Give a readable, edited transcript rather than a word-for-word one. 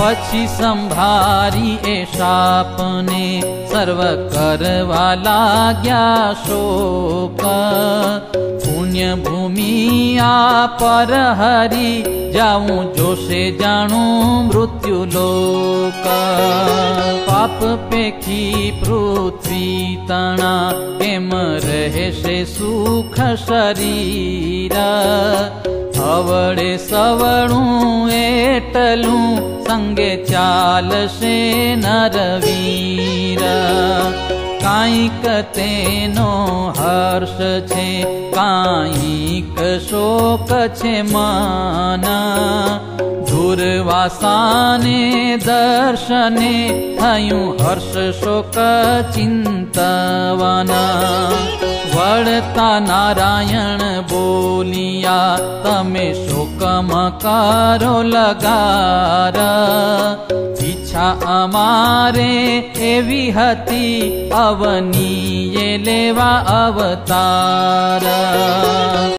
પછી સંભારી એ શાપને સર્વ કરવા લાગ્યા શોક। પુણ્ય ભૂમિ આ પર હરી જાઉં જોશે જાણું મૃત્યુ લોક। પાપ પેખી પૃથ્વી તણા કેમ રહેશે સુખ શરીર। અવળે સવળું એટલું સંગે ચાલશે નરવીર। કાંઈક તેનો હર્ષ છે કાંઈક શોક છે મન। દુર્વાસાને દર્શને થયું હર્ષ શોક ચિંતવન। વળતા નારાયણ બોલિયા તમે શોકમાં કરો લગાર। ઈચ્છા અમારે એવી હતી અવનીએ લેવા અવતાર।